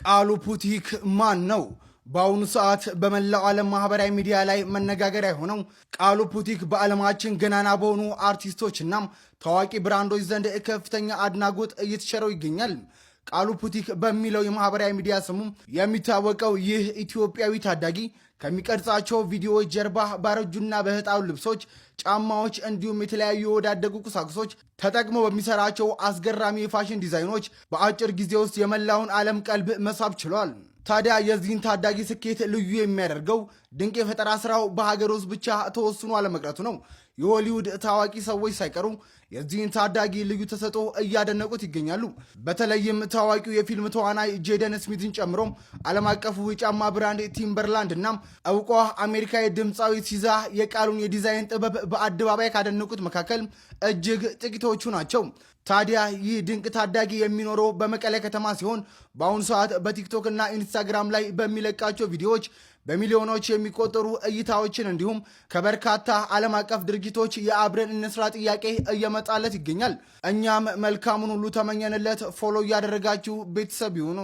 ቃሉ ፑቲክ ማን ነው? በአሁኑ ሰዓት በመላው ዓለም ማህበራዊ ሚዲያ ላይ መነጋገሪያ የሆነው ቃሉ ፑቲክ በዓለማችን ገናና በሆኑ አርቲስቶችና ታዋቂ ብራንዶች ዘንድ ከፍተኛ አድናቆት እየተቸረው ይገኛል። ቃሉ ፑቲክ በሚለው የማህበራዊ ሚዲያ ስሙ የሚታወቀው ይህ ኢትዮጵያዊ ታዳጊ ከሚቀርጻቸው ቪዲዮዎች ጀርባ ባረጁና በህጣው ልብሶች፣ ጫማዎች እንዲሁም የተለያዩ የወዳደጉ ቁሳቁሶች ተጠቅሞ በሚሰራቸው አስገራሚ የፋሽን ዲዛይኖች በአጭር ጊዜ ውስጥ የመላውን ዓለም ቀልብ መሳብ ችሏል። ታዲያ የዚህን ታዳጊ ስኬት ልዩ የሚያደርገው ድንቅ የፈጠራ ስራው በሀገር ውስጥ ብቻ ተወስኖ አለመቅረቱ ነው። የሆሊውድ ታዋቂ ሰዎች ሳይቀሩ የዚህን ታዳጊ ልዩ ተሰጥኦ እያደነቁት ይገኛሉ። በተለይም ታዋቂው የፊልም ተዋናይ ጄደን ስሚትን ጨምሮ ዓለም አቀፉ የጫማ ብራንድ ቲምበርላንድ እና እውቋ አሜሪካዊ ድምፃዊ ሲዛ የቃሉን የዲዛይን ጥበብ በአደባባይ ካደነቁት መካከል እጅግ ጥቂቶቹ ናቸው። ታዲያ ይህ ድንቅ ታዳጊ የሚኖረው በመቀለ ከተማ ሲሆን በአሁኑ ሰዓት በቲክቶክ እና ኢንስታግራም ላይ በሚለቃቸው ቪዲዮዎች በሚሊዮኖች የሚቆጠሩ እይታዎችን እንዲሁም ከበርካታ ዓለም አቀፍ ድርጅቶች የአብረን እንስራ ጥያቄ እየመጣለት ይገኛል። እኛም መልካሙን ሁሉ ተመኘንለት። ፎሎ እያደረጋችሁ ቤተሰብ ይሁኑ።